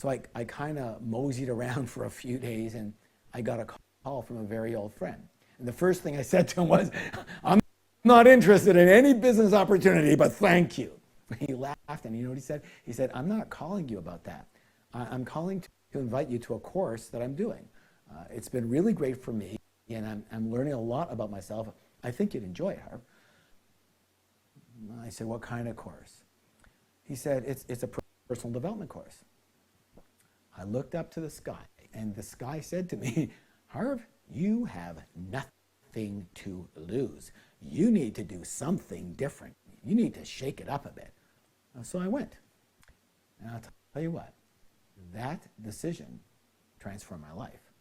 So I kind of moseyed around for a few days, and I got a call from a very old friend. And the first thing I said to him was, I'm not interested in any business opportunity, but thank you. He laughed, and you know what he said? He said, I'm not calling you about that. I'm calling to invite you to a course that I'm doing. It's been really great for me, and I'm learning a lot about myself. I think you'd enjoy it, Harv. I said, what kind of course? He said, it's a personal development course. I looked up to the sky, and the sky said to me, Harv, you have nothing to lose. You need to do something different. You need to shake it up a bit. So I went. And I'll tell you what, that decision transformed my life.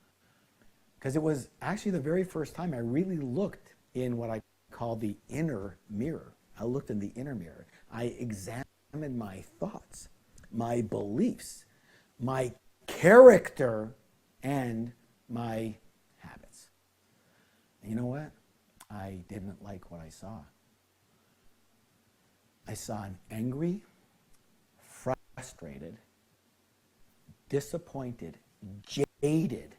Because it was actually the very first time I really looked in what I call the inner mirror. I looked in the inner mirror. I examined my thoughts, my beliefs, my character, and my habits. And you know what? I didn't like what I saw. I saw an angry, frustrated, disappointed, jaded,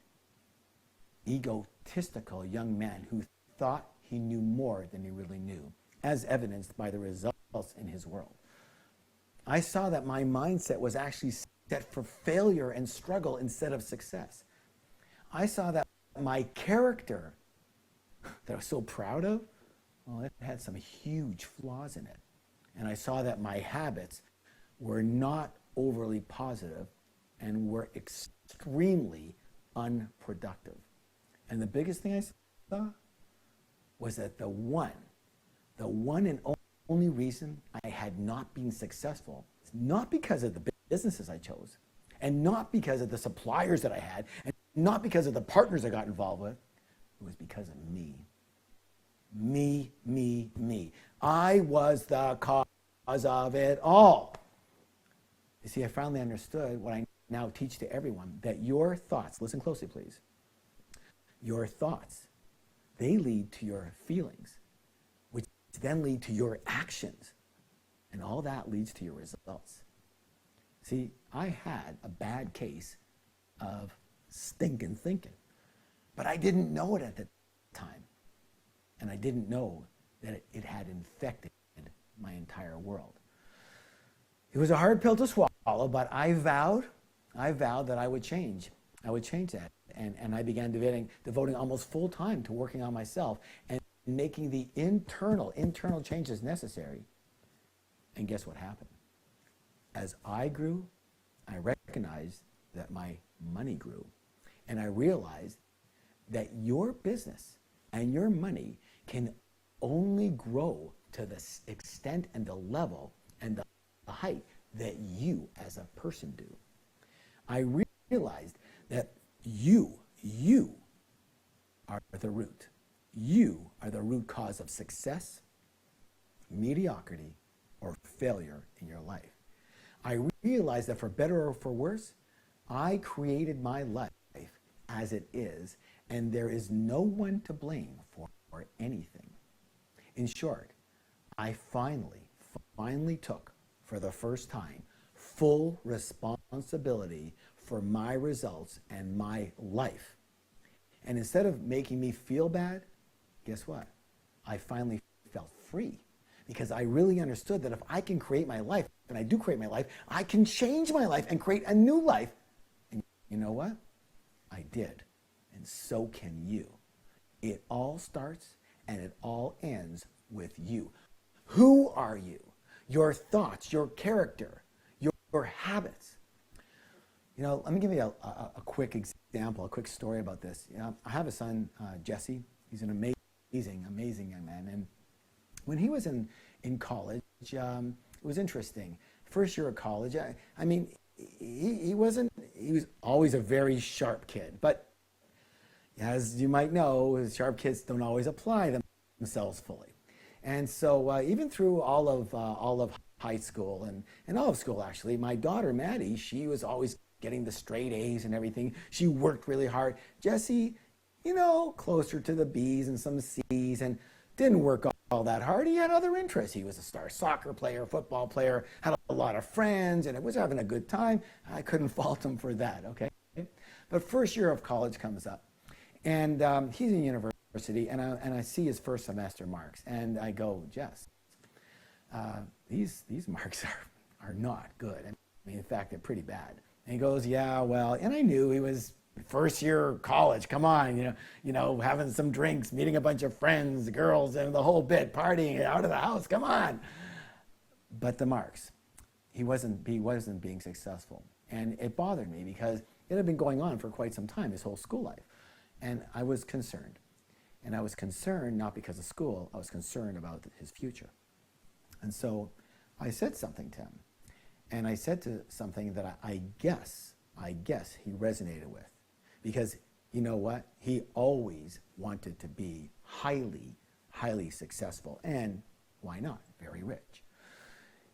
egotistical young man who thought he knew more than he really knew, as evidenced by the results in his world. I saw that my mindset was actually set for failure and struggle instead of success. I saw that my character that I was so proud of, well, it had some huge flaws in it. And I saw that my habits were not overly positive and were extremely unproductive. And the biggest thing I saw was that the one and only reason I had not been successful is not because of the businesses I chose, and not because of the suppliers that I had, and not because of the partners I got involved with. It was because of me. Me. I was the cause of it all. You see, I finally understood what I now teach to everyone, that your thoughts, listen closely please, your thoughts, they lead to your feelings, which then lead to your actions, and all that leads to your results. See, I had a bad case of stinking thinking, but I didn't know it at the time. And I didn't know that it had infected my entire world. It was a hard pill to swallow, but I vowed that I would change. I would change that. And I began devoting almost full time to working on myself and making the internal changes necessary. And guess what happened? As I grew, I recognized that my money grew. And I realized that your business and your money can only grow to the extent and the level and the height that you as a person do. I realized that you are the root. You are the root cause of success, mediocrity, or failure in your life. I realized that for better or for worse, I created my life as it is, and there is no one to blame for anything. In short, I finally took, for the first time, full responsibility for my results and my life. And instead of making me feel bad, guess what? I finally felt free, because I really understood that if I can create my life, and I do create my life, I can change my life and create a new life. And you know what? I did. And so can you. It all starts and it all ends with you. Who are you? Your thoughts, your character, your habits. You know, let me give you a quick example, a quick story about this. You know, I have a son, Jesse. He's an amazing young man. And when he was in college, it was interesting. First year of college, I mean, he was always a very sharp kid. But as you might know, sharp kids don't always apply themselves fully. And so even through all of high school and all of school, actually, my daughter, Maddie, she was always getting the straight A's and everything. She worked really hard. Jesse, you know, closer to the B's and some C's. And didn't work all that hard. He had other interests. He was a star soccer player, football player, had a lot of friends, and was having a good time. I couldn't fault him for that, okay? But first year of college comes up, and he's in university, and I see his first semester marks, and I go, Jess, these marks are not good. I mean, in fact, they're pretty bad. And he goes, yeah, well, and I knew he was first year college, come on, having some drinks, meeting a bunch of friends, girls, and the whole bit, partying out of the house, come on. But the marks, he wasn't being successful. And it bothered me because it had been going on for quite some time, his whole school life. And I was concerned. And I was concerned not because of school, I was concerned about his future. And so I said something to him. And I said to something that I guess he resonated with. Because you know what? He always wanted to be highly, highly successful. And why not? Very rich.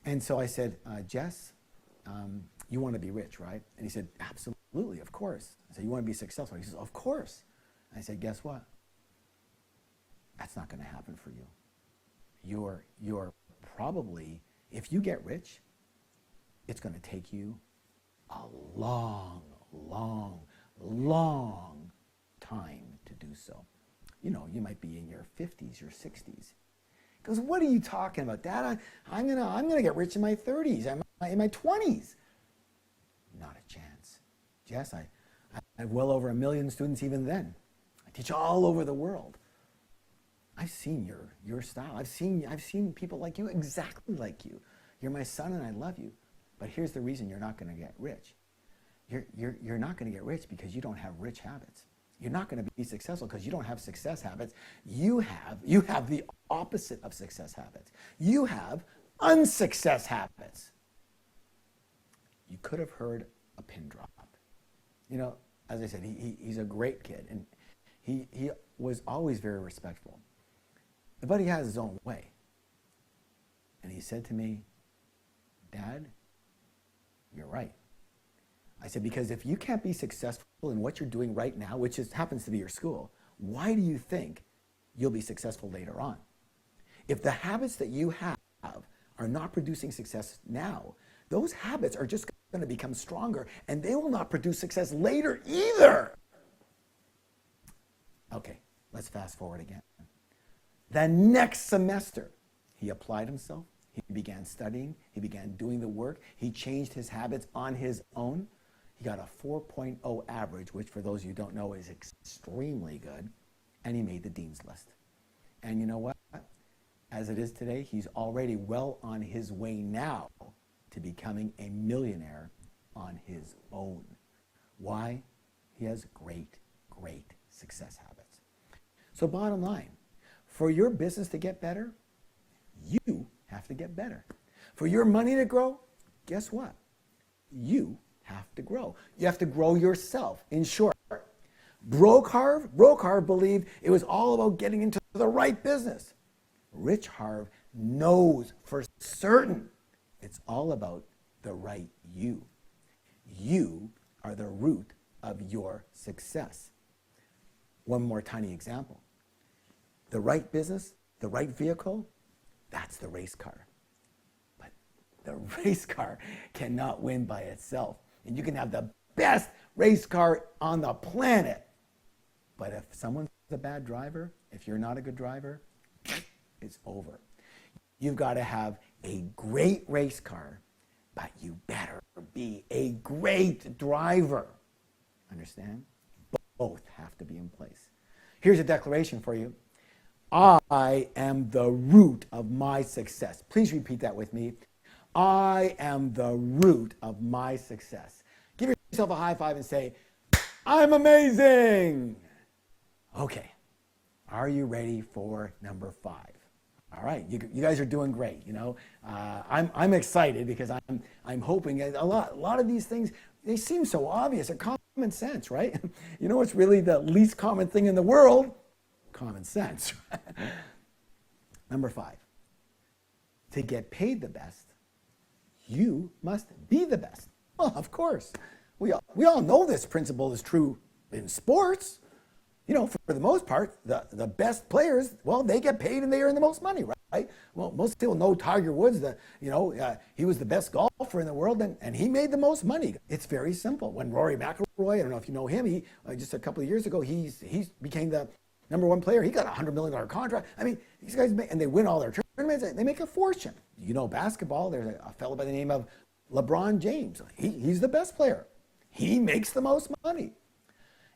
And so I said, Jess, you want to be rich, right? And he said, absolutely, of course. I said, you want to be successful? He says, of course. I said, guess what? That's not going to happen for you. You're probably, if you get rich, it's going to take you a long, long, long time to do so. You might be in your 50s, your 60s. He goes, what are you talking about, Dad? I'm gonna get rich in my 30s, in my 20s. Not a chance. Jess, I have well over 1 million students even then. I teach all over the world. I've seen your style. I've seen people like you, exactly like you. You're my son and I love you. But here's the reason you're not going to get rich. You're not going to get rich because you don't have rich habits. You're not going to be successful because you don't have success habits. You have the opposite of success habits. You have unsuccess habits. You could have heard a pin drop. As I said, he's a great kid, and he was always very respectful. But he has his own way. And he said to me, Dad, you're right. I said, because if you can't be successful in what you're doing right now, which happens to be your school, why do you think you'll be successful later on? If the habits that you have are not producing success now, those habits are just going to become stronger, and they will not produce success later either. Okay, let's fast forward again. The next semester, he applied himself. He began studying. He began doing the work. He changed his habits on his own. He got a 4.0 average, which for those of you who don't know is extremely good. And he made the dean's list. And you know what? As it is today, he's already well on his way now to becoming a millionaire on his own. Why? He has great, great success habits. So bottom line, for your business to get better, you have to get better. For your money to grow, guess what? You have to grow. You have to grow yourself. In short, Harv believed it was all about getting into the right business. Rich Harv knows for certain it's all about the right you. You are the root of your success. One more tiny example. The right business, the right vehicle, that's the race car. But the race car cannot win by itself. And you can have the best race car on the planet. But if someone's a bad driver, if you're not a good driver, it's over. You've got to have a great race car, but you better be a great driver. Understand? Both have to be in place. Here's a declaration for you. I am the root of my success. Please repeat that with me. I am the root of my success. Give yourself a high five and say, I'm amazing. Okay. Are you ready for number 5? All right, you guys are doing great. I'm excited because I'm hoping a lot of these things, they seem so obvious. They're common sense, right? You know what's really the least common thing in the world? Common sense. Number 5, to get paid the best, you must be the best. Well, of course. We all know this principle is true in sports. you know, for the most part, the best players, well, they get paid and they earn the most money, right? Well, most people know Tiger Woods, he was the best golfer in the world, and he made the most money. It's very simple. When Rory McIlroy, I don't know if you know him, he just a couple of years ago, he became the #1 player. He got a $100 million contract. I mean, these guys, and they win all their tournaments, they make a fortune. You know, basketball, there's a fellow by the name of LeBron James. He's the best player. He makes the most money.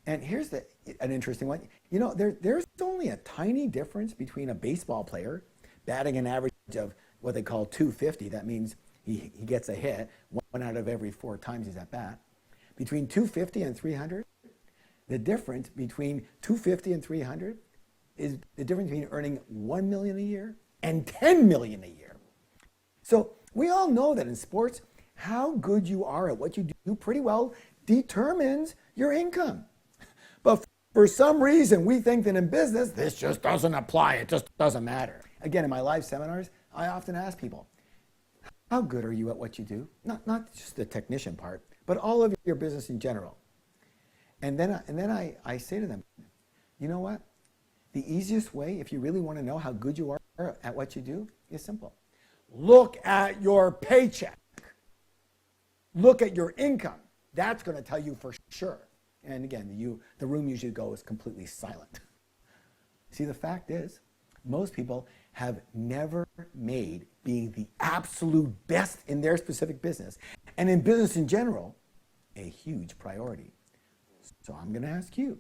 And here's an interesting one. You know, there's only a tiny difference between a baseball player batting an average of what they call 250. That means he gets a hit 1 out of every 4 times he's at bat. Between 250 and 300, the difference between 250 and 300 is the difference between earning $1 million a year and $10 million a year. So we all know that in sports, how good you are at what you do pretty well determines your income. But for some reason, we think that in business, this just doesn't apply. It just doesn't matter. Again, in my live seminars, I often ask people, how good are you at what you do? Not just the technician part, but all of your business in general. And then I say to them, you know what? The easiest way, if you really want to know how good you are at what you do, is simple. Look at your paycheck. Look at your income. That's going to tell you for sure. And again, the room usually goes completely silent. See, the fact is, most people have never made being the absolute best in their specific business, and in business in general, a huge priority. So I'm going to ask you,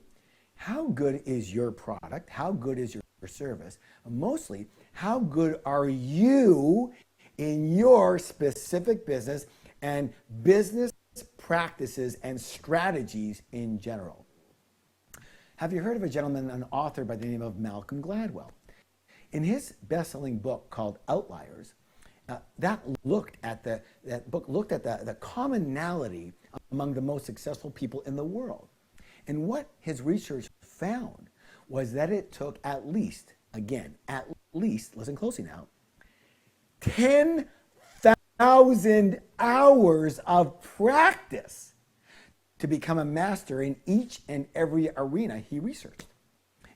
how good is your product? How good is your service? Mostly, how good are you in your specific business and business practices and strategies in general? Have you heard of a gentleman, an author by the name of Malcolm Gladwell? In his best-selling book called Outliers, that book looked at the commonality among the most successful people in the world. And what his research found was that it took at least, listen closely now, 10,000 hours of practice to become a master in each and every arena he researched.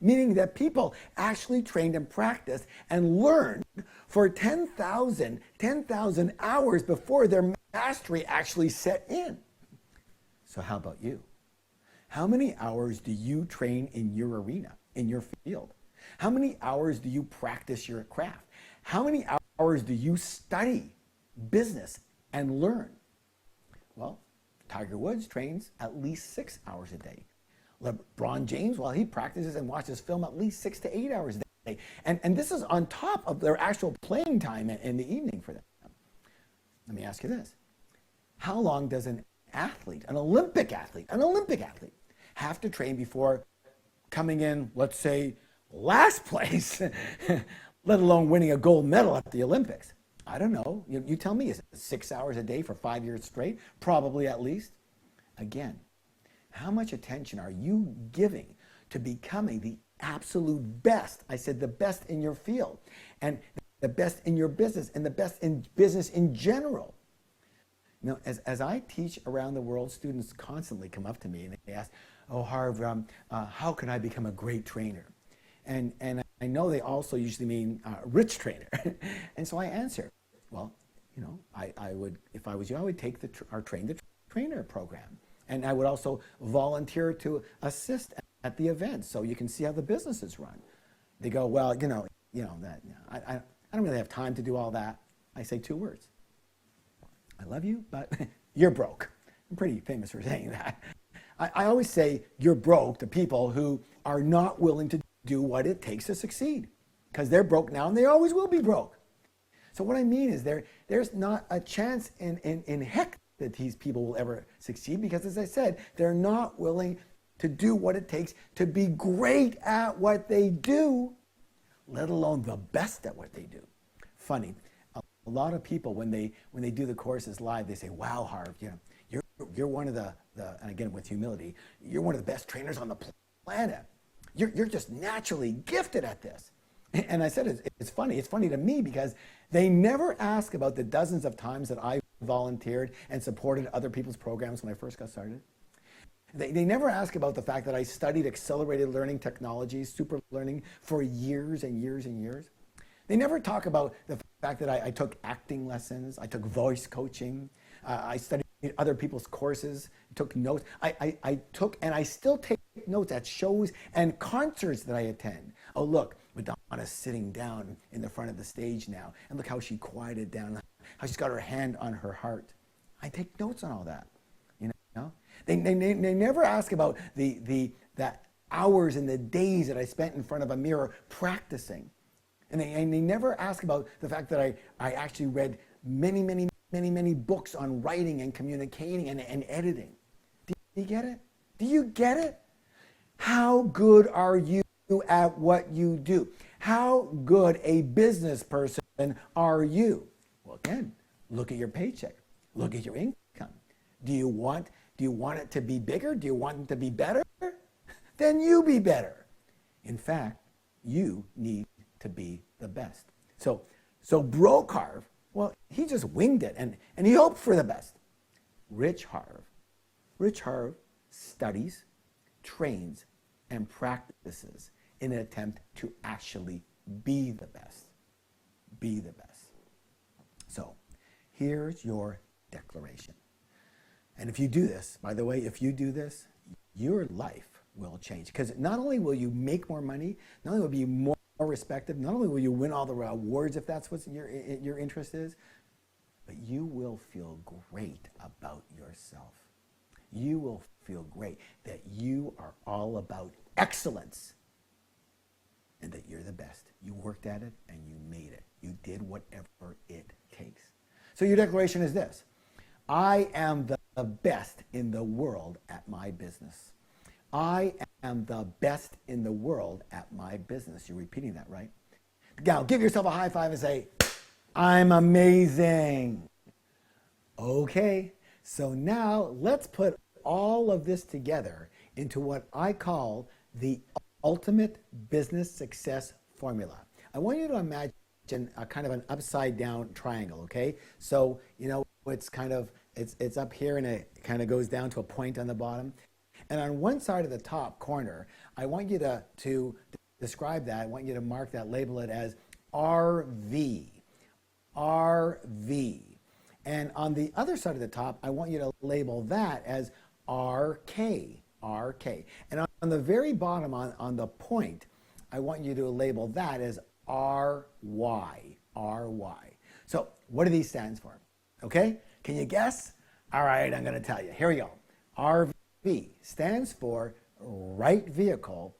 Meaning that people actually trained and practiced and learned for 10,000 hours before their mastery actually set in. So how about you? How many hours do you train in your arena, in your field? How many hours do you practice your craft? How many hours do you study business and learn? Well, Tiger Woods trains at least 6 hours a day. LeBron James, well, he practices and watches film at least 6 to 8 hours a day. And this is on top of their actual playing time in the evening for them. Let me ask you this. How long does an Olympic athlete, have to train before coming in, let's say, last place, let alone winning a gold medal at the Olympics? I don't know. You tell me, is it 6 hours a day for 5 years straight? Probably at least. Again, how much attention are you giving to becoming the absolute best? I said the best in your field, and the best in your business, and the best in business in general. You know, as I teach around the world, students constantly come up to me and they ask, "Oh, Harv, how can I become a great trainer?" And I know they also usually mean rich trainer. And so I answer, well, you know, I would, if I was you, I would take our Train the Trainer program. And I would also volunteer to assist at the event so you can see how the business is run. They go, well, I don't really have time to do all that. I say 2 words. I love you, but you're broke. I'm pretty famous for saying that. I always say you're broke to people who are not willing to do what it takes to succeed, because they're broke now and they always will be broke. So what I mean is there's not a chance in heck that these people will ever succeed, because, as I said, they're not willing to do what it takes to be great at what they do, let alone the best at what they do. Funny, a lot of people, when they do the courses live, they say, "Wow, Harv, you're one of the, and again with humility, you're one of the best trainers on the planet. You're just naturally gifted at this." And I said, it's funny. It's funny to me because they never ask about the dozens of times that I volunteered and supported other people's programs when I first got started. They never ask about the fact that I studied accelerated learning technologies, super learning, for years and years and years. They never talk about the fact that I took acting lessons, I took voice coaching, I studied other people's courses, took notes. I took and I still take notes at shows and concerts that I attend. Oh, look, Madonna's sitting down in the front of the stage now, and look how she quieted down, how she's got her hand on her heart. I take notes on all that. You know, they never ask about the hours and the days that I spent in front of a mirror practicing. And they never ask about the fact that I actually read many books on writing and communicating and editing. Do you get it? Do you get it? How good are you at what you do? How good a business person are you? Well, again, look at your paycheck. Look at your income. Do you want it to be bigger? Do you want it to be better? Then you be better. In fact, you need to be the best. So Broke-Harv, well, he just winged it and he hoped for the best. Rich Harv studies, trains, and practices in an attempt to actually be the best. Be the best. So here's your declaration. And if you do this, by the way, if you do this, your life will change. Because not only will you make more money, not only will you be more respected, not only will you win all the awards if that's what your interest is, but you will feel great about yourself. You will feel great that you are all about excellence and that you're the best. You worked at it and you made it. You did whatever it takes. So your declaration is this: I am the best in the world at my business. I am the best in the world at my business. You're repeating that, right? Now, give yourself a high five and say, I'm amazing. Okay, so now let's put all of this together into what I call the ultimate business success formula. I want you to imagine a kind of an upside down triangle, okay? So, you know, it's up here and it kind of goes down to a point on the bottom. And on one side of the top corner, I want you to describe that. I want you to mark that, label it as RV. RV. And on the other side of the top, I want you to label that as RK. RK. And on the very bottom, on the point, I want you to label that as RY. RY. So what do these stand for? Okay? Can you guess? All right, I'm going to tell you. Here we go. RV stands for right vehicle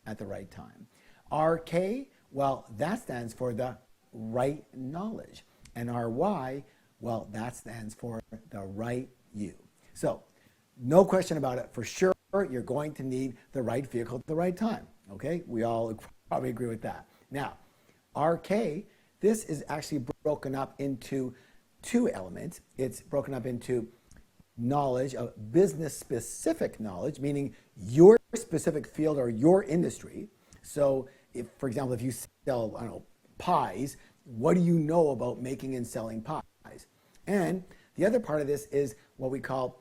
at the right time. RK, well, that stands for the right knowledge. And RY, well, that stands for the right you. So, no question about it. For sure, you're going to need the right vehicle at the right time. Okay? We all probably agree with that. Now, RK, this is actually broken up into two elements. It's broken up into knowledge, business-specific knowledge, meaning your specific field or your industry. So, if, for example, if you sell, I don't know, pies, what do you know about making and selling pies? And the other part of this is what we call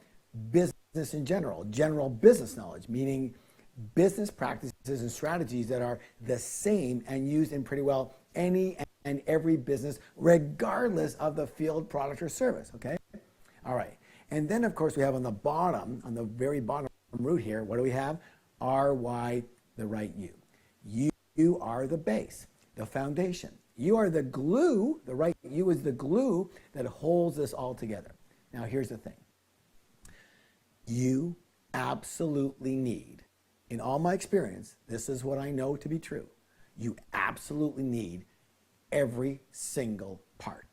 business in general business knowledge, meaning business practices and strategies that are the same and used in pretty well any and every business, regardless of the field, product, or service, okay? All right. And then, of course, we have on the bottom, on the very bottom root here, what do we have? RY, the right you. You are the base, the foundation. You are the glue, the right you is the glue that holds this all together. Now, here's the thing. You absolutely need, in all my experience, this is what I know to be true, you absolutely need every single part.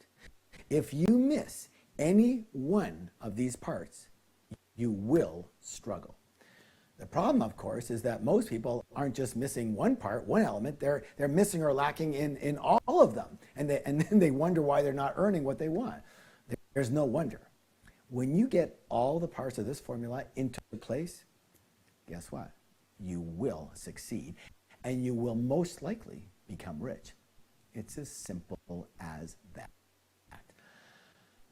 If you miss any one of these parts, you will struggle. The problem, of course, is that most people aren't just missing one part, one element, they're missing or lacking in all of them. And then they wonder why they're not earning what they want. There's no wonder. When you get all the parts of this formula into place, guess what? You will succeed, and you will most likely become rich. It's as simple as that.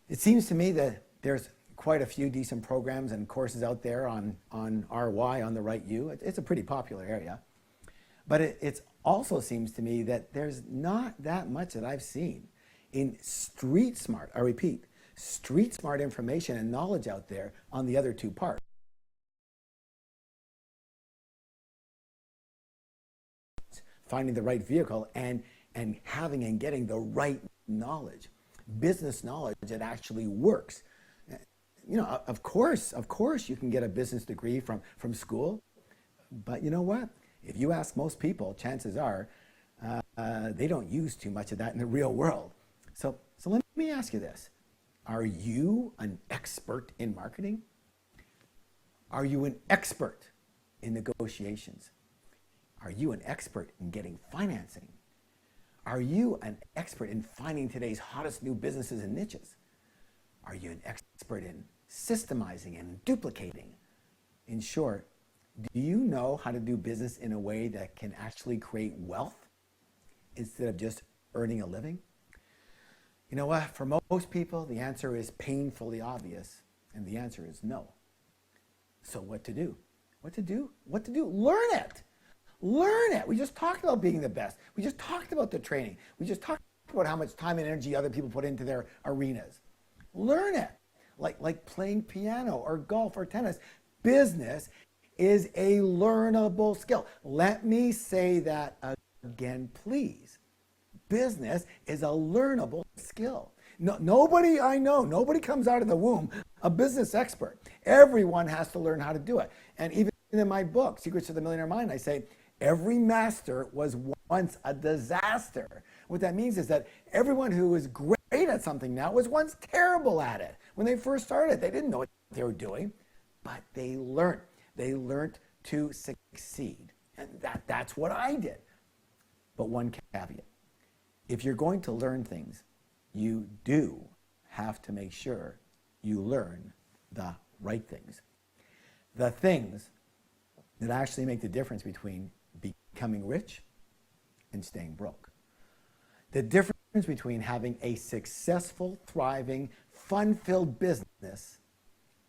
It seems to me that there's quite a few decent programs and courses out there on RY, on the right U. It's a pretty popular area. But it also seems to me that there's not that much that I've seen in street smart, I repeat, street smart information and knowledge out there on the other two parts. Finding the right vehicle and having and getting the right knowledge, business knowledge that actually works. You know, of course you can get a business degree from school, but you know what? If you ask most people, chances are they don't use too much of that in the real world. So let me ask you this. Are you an expert in marketing? Are you an expert in negotiations? Are you an expert in getting financing? Are you an expert in finding today's hottest new businesses and niches? Are you an expert in systemizing and duplicating? In short, do you know how to do business in a way that can actually create wealth instead of just earning a living? You know what? For most people, the answer is painfully obvious, and the answer is no. So what to do? What to do? What to do? Learn it! Learn it! We just talked about being the best. We just talked about the training. We just talked about how much time and energy other people put into their arenas. Learn it! Like playing piano or golf or tennis. Business is a learnable skill. Let me say that again, please. Business is a learnable skill. Nobody I know, nobody comes out of the womb a business expert. Everyone has to learn how to do it. And even in my book, Secrets of the Millionaire Mind, I say, every master was once a disaster. What that means is that everyone who is great at something now was once terrible at it. When they first started, they didn't know what they were doing, but they learned. They learned to succeed. And that's what I did. But one caveat. If you're going to learn things, you do have to make sure you learn the right things. The things that actually make the difference between becoming rich and staying broke. The difference between having a successful, thriving, fun-filled business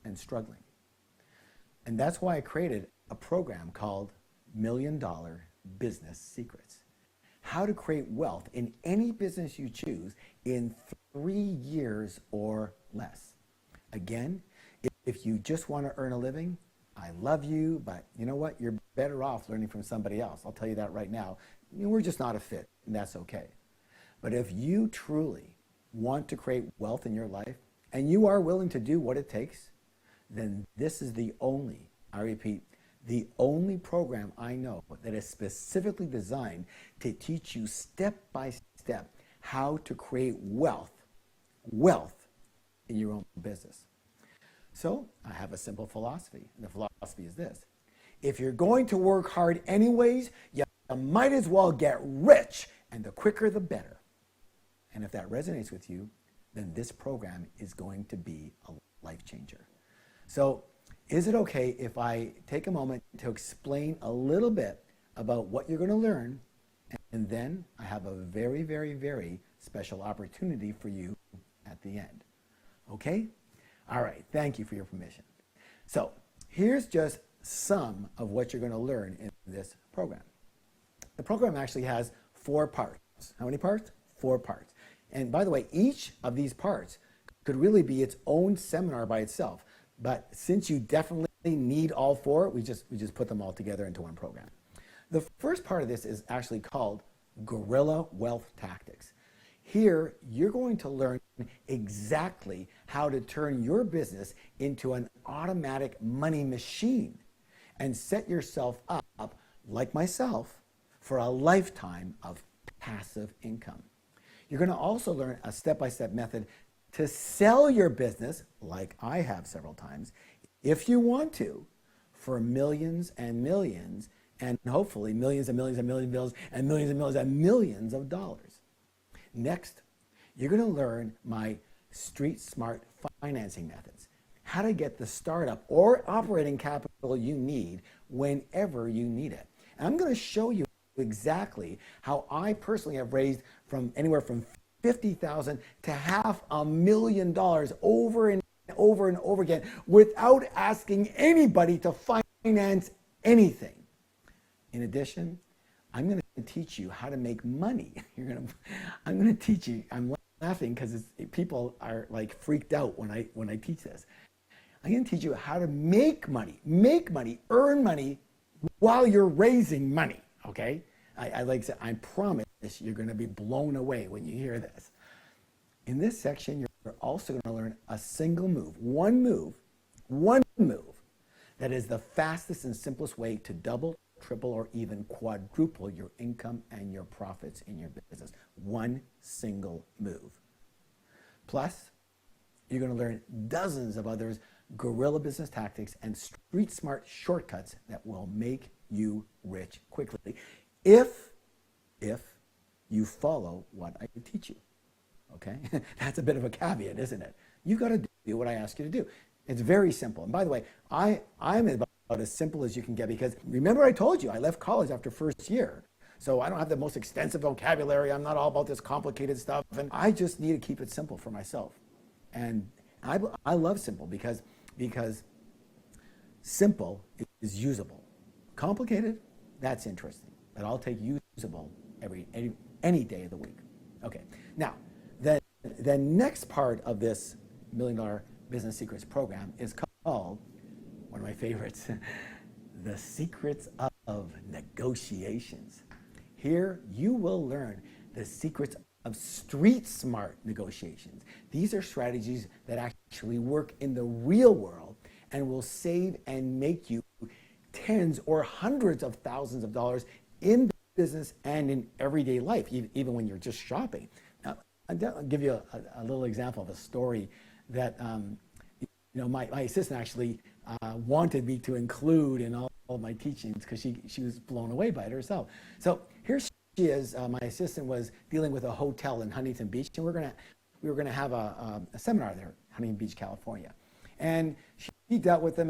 and struggling. And that's why I created a program called $1 Million Business Secrets. How to create wealth in any business you choose in 3 years or less. Again, if you just want to earn a living, I love you, but you know what? You're better off learning from somebody else. I'll tell you that right now. We're just not a fit, and that's okay. But if you truly want to create wealth in your life, and you are willing to do what it takes, then this is the only, I repeat, the only program I know that is specifically designed to teach you step by step how to create wealth in your own business. So I have a simple philosophy, and the philosophy is this. If you're going to work hard anyways, you might as well get rich, and the quicker the better. And if that resonates with you, then this program is going to be a life changer. So is it okay if I take a moment to explain a little bit about what you're going to learn, and then I have a very, very, very special opportunity for you at the end. Okay? All right, thank you for your permission. So here's just some of what you're going to learn in this program. The program actually has 4 parts. How many parts? 4 parts. And by the way, each of these parts could really be its own seminar by itself. But since you definitely need all 4, we just put them all together into one program. The first part of this is actually called Guerrilla Wealth Tactics. Here, you're going to learn exactly how to turn your business into an automatic money machine and set yourself up, like myself, for a lifetime of passive income. You're going to also learn a step-by-step method to sell your business, like I have several times, if you want to, for millions and millions, and hopefully millions and millions and millions and millions and millions and millions and millions of dollars. Next, you're going to learn my street smart financing methods, how to get the startup or operating capital you need whenever you need it. And I'm going to show you exactly how I personally have raised from anywhere from $50,000 to $500,000 over and over and over again without asking anybody to finance anything. In addition, I'm going to teach you how to make money. I'm going to teach you. I'm laughing because people are like freaked out when I teach this. I'm going to teach you how to make money, earn money while you're raising money. Okay? I like to say, I promise you're going to be blown away when you hear this. In this section, you're also going to learn a single move, one move that is the fastest and simplest way to double, triple, or even quadruple your income and your profits in your business. One single move. Plus, you're going to learn dozens of others guerrilla business tactics and street smart shortcuts that will make you rich quickly if you follow what I teach you. Okay? That's a bit of a caveat, isn't it? You've got to do what I ask you to do. It's very simple. And by the way, I'm about as simple as you can get, because remember I told you I left college after first year. So I don't have the most extensive vocabulary. I'm not all about this complicated stuff. And I just need to keep it simple for myself. And I love simple because simple is usable. Complicated, that's interesting. But I'll take usable any day of the week. Okay. Now, the next part of this $1 Million Business Secrets program is called, one of my favorites, The Secrets of Negotiations. Here you will learn the secrets of street smart negotiations. These are strategies that actually work in the real world and will save and make you tens or hundreds of thousands of dollars in business and in everyday life, even when you're just shopping. Now, I'll give you a little example of a story that my assistant actually wanted me to include in all of my teachings, because she was blown away by it herself. So here she is. My assistant was dealing with a hotel in Huntington Beach, and we were gonna have a seminar there, Huntington Beach, California. And she dealt with them,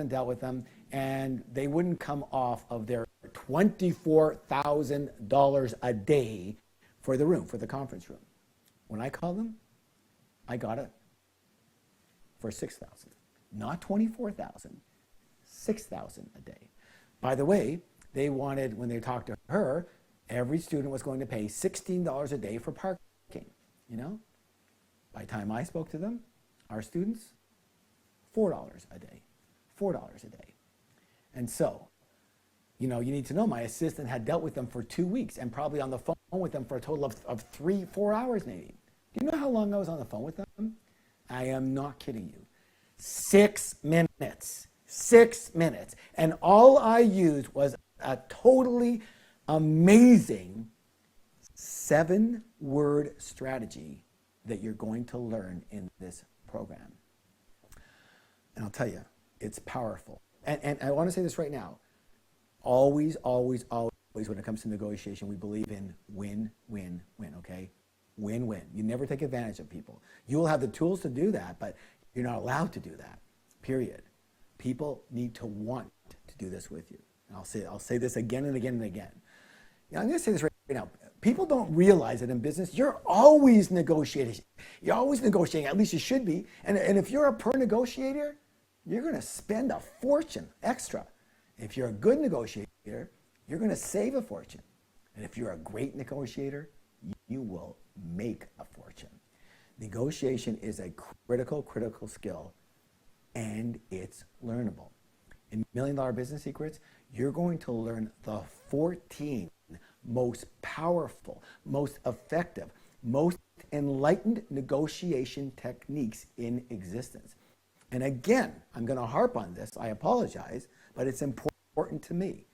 and they wouldn't come off of their $24,000 a day for the room, for the conference room. When I called them, I got it for $6,000, not $24,000, $6,000 a day. By the way, they wanted, when they talked to her, every student was going to pay $16 a day for parking. By the time I spoke to them, our students, $4 a day, $4 a day. And so, you need to know my assistant had dealt with them for 2 weeks and probably on the phone with them for a total of 3-4 hours maybe. Do you know how long I was on the phone with them? I am not kidding you. 6 minutes. 6 minutes. And all I used was a totally amazing 7-word strategy that you're going to learn in this program. And I'll tell you, it's powerful. And I want to say this right now. Always, always, always, when it comes to negotiation, we believe in win, win, win, okay? Win-win. You never take advantage of people. You will have the tools to do that, but you're not allowed to do that, period. People need to want to do this with you. And I'll say this again and again and again. I'm going to say this right now. People don't realize that in business, you're always negotiating. You're always negotiating, at least you should be. And if you're a poor negotiator, you're going to spend a fortune extra. If you're a good negotiator, you're going to save a fortune. And if you're a great negotiator, you will make a fortune. Negotiation is a critical skill, and it's learnable. In $1 Million Business Secrets, you're going to learn the 14 most powerful, most effective, most enlightened negotiation techniques in existence. And again, I'm going to harp on this. I apologize, but it's important to me.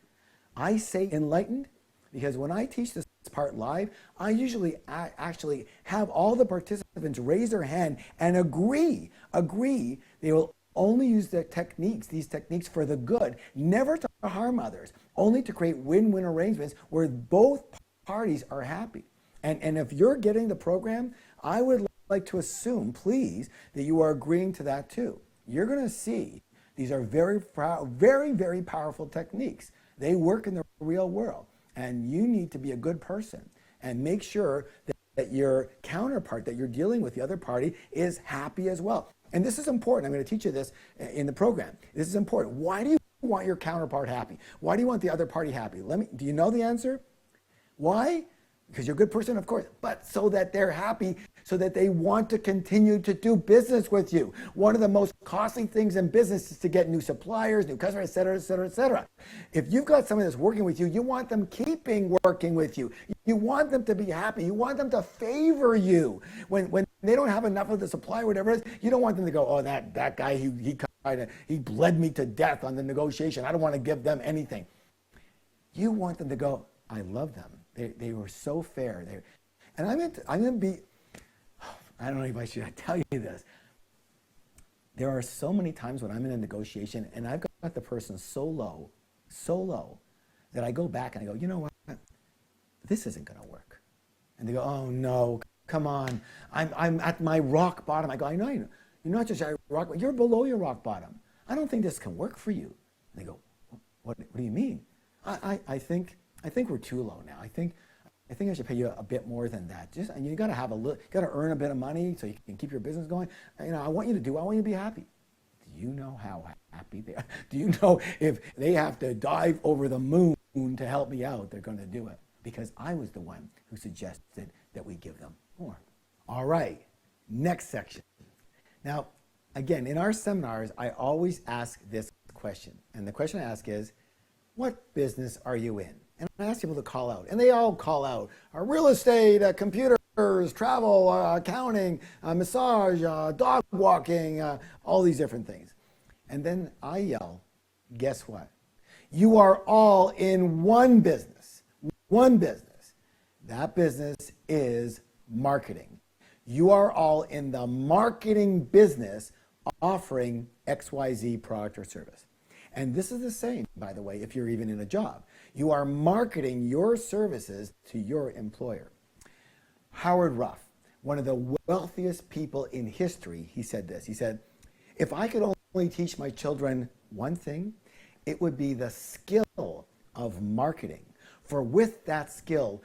I say enlightened because when I teach this part live, I usually actually have all the participants raise their hand and agree they will only use these techniques for the good, never to harm others, only to create win-win arrangements where both parties are happy. And if you're getting the program, I would like to assume, please, that you are agreeing to that too. You're going to see these are very, very powerful techniques. They work in the real world. And you need to be a good person and make sure that your counterpart that you're dealing with, the other party, is happy as well. And this is important. I'm going to teach you this in the program. This is important. Why do you want your counterpart happy? Why do you want the other party happy? Do you know the answer? Why? Because you're a good person, of course, but so that they're happy, so that they want to continue to do business with you. One of the most costly things in business is to get new suppliers, new customers, et cetera, et cetera, et cetera. If you've got someone that's working with you, you want them keeping working with you. You want them to be happy. You want them to favor you. When they don't have enough of the supply, whatever it is, you don't want them to go, oh, that guy, he bled me to death on the negotiation. I don't want to give them anything. You want them to go, I love them. They were so fair. And I'm going to be, I don't know if I should tell you this. There are so many times when I'm in a negotiation and I've got the person so low, that I go back and I go, you know what? This isn't going to work. And they go, oh no, come on. I'm at my rock bottom. I go, I know you're not just at your rock bottom, you're below your rock bottom. I don't think this can work for you. And they go, what do you mean? I think we're too low now. I think I should pay you a bit more than that. You got to have got to earn a bit of money so you can keep your business going. I want you to be happy. Do you know how happy they are? Do you know if they have to dive over the moon to help me out, they're going to do it? Because I was the one who suggested that we give them more. All right, next section. Now, again, in our seminars, I always ask this question. And the question I ask is, what business are you in? And I ask people to call out. And they all call out real estate, computers, travel, accounting, massage, dog walking, all these different things. And then I yell, guess what? You are all in one business. One business. That business is marketing. You are all in the marketing business offering XYZ product or service. And this is the same, by the way, if you're even in a job. You are marketing your services to your employer. Howard Ruff, one of the wealthiest people in history, he said this. He said, if I could only teach my children one thing, it would be the skill of marketing. For with that skill,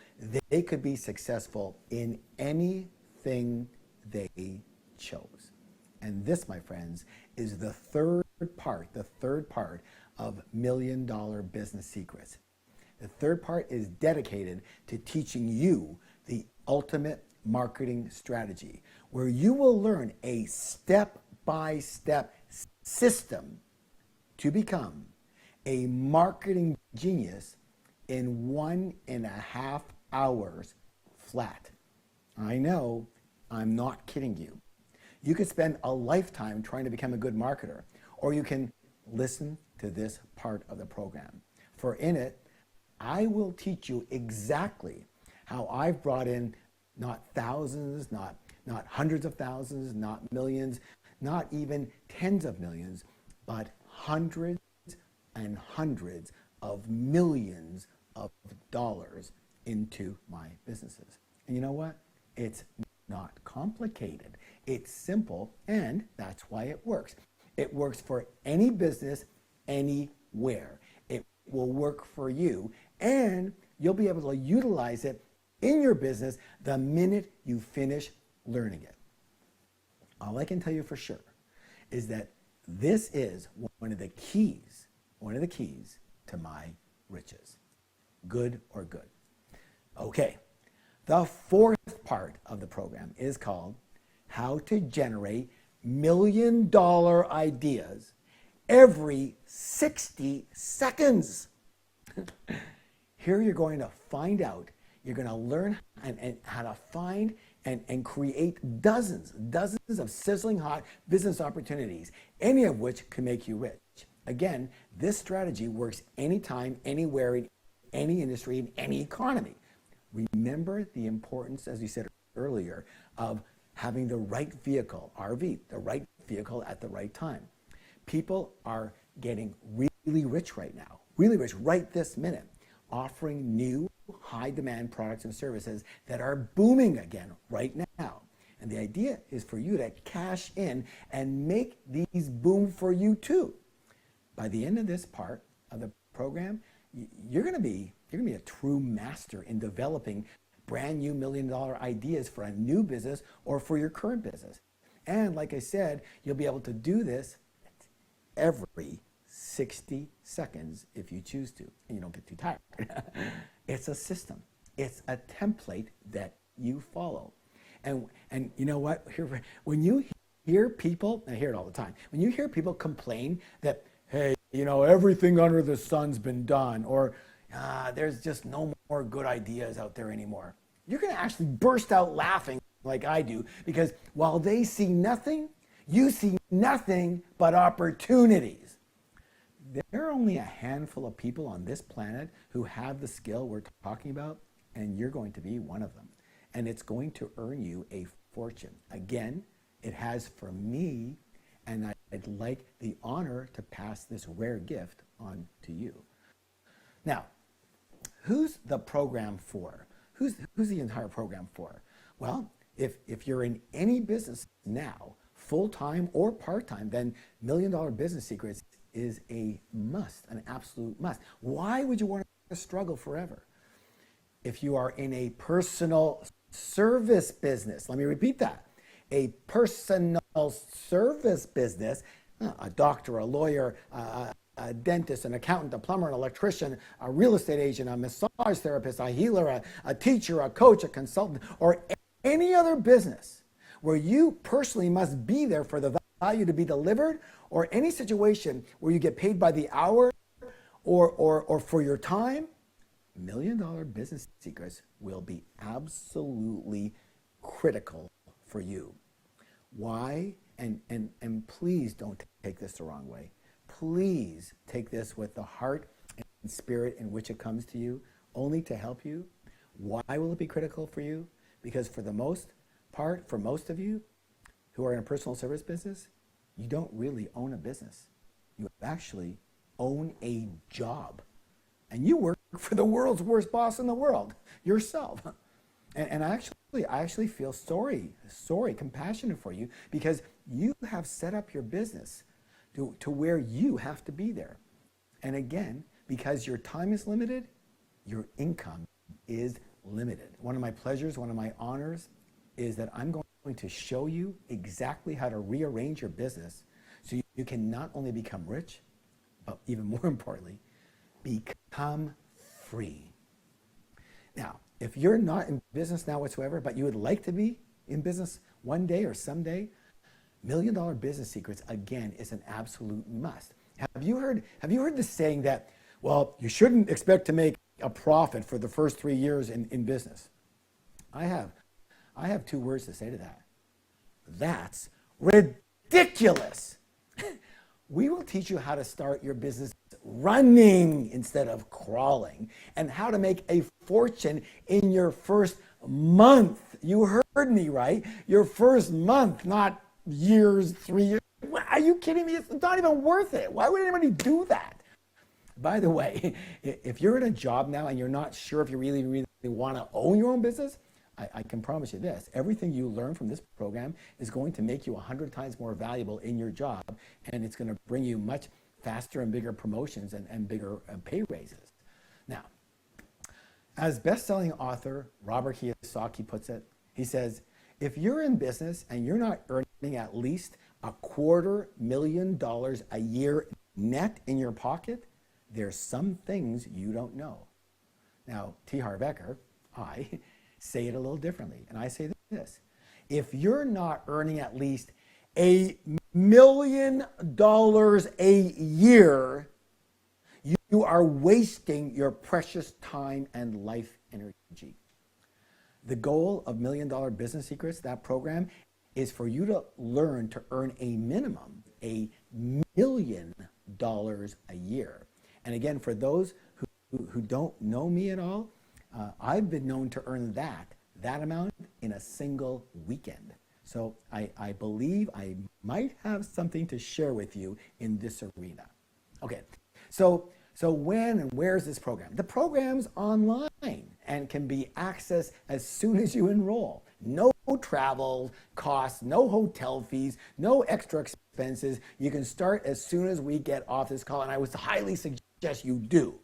they could be successful in anything they chose. And this, my friends, is the third part of $1 Million Business Secrets. The third part is dedicated to teaching you the ultimate marketing strategy, where you will learn a step-by-step system to become a marketing genius in 1.5 hours flat. I know, I'm not kidding you. You could spend a lifetime trying to become a good marketer, or you can listen to this part of the program. For in it, I will teach you exactly how I've brought in not thousands, not hundreds of thousands, not millions, not even tens of millions, but hundreds and hundreds of millions of dollars into my businesses. And you know what? It's not complicated. It's simple, and that's why it works. It works for any business, anywhere. It will work for you, and you'll be able to utilize it in your business the minute you finish learning it. All I can tell you for sure is that this is one of the keys to my riches. Good or good. Okay, the fourth part of the program is called How to Generate $1 Million Ideas Every 60 Seconds. Here you're going to find out, you're going to learn and how to find and create dozens of sizzling hot business opportunities, any of which can make you rich. Again, this strategy works anytime, anywhere, in any industry, in any economy. Remember the importance, as we said earlier, of having the right vehicle, RV, the right vehicle at the right time. People are getting really rich right now, really rich right this minute, offering new high demand products and services that are booming again right now. And the idea is for you to cash in and make these boom for you too. By the end of this part of the program, you're going to be a true master in developing brand new $1 million ideas for a new business or for your current business. And like I said, you'll be able to do this every 60 seconds if you choose to, and you don't get too tired. It's a system. It's a template that you follow. And you know what? When you hear people, I hear it all the time, when you hear people complain that, hey, you know, everything under the sun's been done, or there's just no more good ideas out there anymore, you're going to actually burst out laughing like I do, because while they see nothing, you see nothing but opportunities. There are only a handful of people on this planet who have the skill we're talking about, and you're going to be one of them. And it's going to earn you a fortune. Again, it has for me, and I'd like the honor to pass this rare gift on to you. Now, who's the program for? Who's the entire program for? Well, if you're in any business now, full-time or part-time, then $1 Million Business Secrets is a must, an absolute must. Why would you want to struggle forever? If you are in a personal service business, let me repeat that, a personal service business, a doctor, a lawyer, a dentist, an accountant, a plumber, an electrician, a real estate agent, a massage therapist, a healer, a teacher, a coach, a consultant, or any other business where you personally must be there for the value to be delivered, or any situation where you get paid by the hour or for your time, $1 Million Business Secrets will be absolutely critical for you. Why? And please don't take this the wrong way. Please take this with the heart and spirit in which it comes to you, only to help you. Why will it be critical for you? Because for the most part, for most of you who are in a personal service business, you don't really own a business. You actually own a job. And you work for the world's worst boss in the world, yourself. And I actually feel sorry, compassionate for you, because you have set up your business to where you have to be there. And again, because your time is limited, your income is limited. One of my pleasures, one of my honors is that I'm going to show you exactly how to rearrange your business so you can not only become rich, but even more importantly, become free. Now, if you're not in business now whatsoever, but you would like to be in business one day or someday, $1 Million Business Secrets, again, is an absolute must. Have you heard the saying that, well, you shouldn't expect to make a profit for the first 3 years in business? I have 2 words to say to that. That's ridiculous. We will teach you how to start your business running instead of crawling, and how to make a fortune in your first month. You heard me right. Your first month, not years, 3 years. Are you kidding me? It's not even worth it. Why would anybody do that? By the way, if you're in a job now and you're not sure if you really want to own your own business, I can promise you this: everything you learn from this program is going to make you 100 times more valuable in your job, and it's going to bring you much faster and bigger promotions and bigger pay raises. Now, as best-selling author Robert Kiyosaki puts it, he says, if you're in business and you're not earning at least $250,000 a year net in your pocket, there's some things you don't know. Now, T-Harv Eker, I say it a little differently, and I say this: if you're not earning at least $1 million a year, you are wasting your precious time and life energy. The goal of $1 Million Business Secrets, that program, is for you to learn to earn a minimum, $1 million a year. And again, for those who don't know me at all, I've been known to earn that amount in a single weekend. So I believe I might have something to share with you in this arena. Okay, so when and where is this program? The program's online and can be accessed as soon as you enroll. No travel costs, no hotel fees, no extra expenses. You can start as soon as we get off this call, and I would highly suggest you do.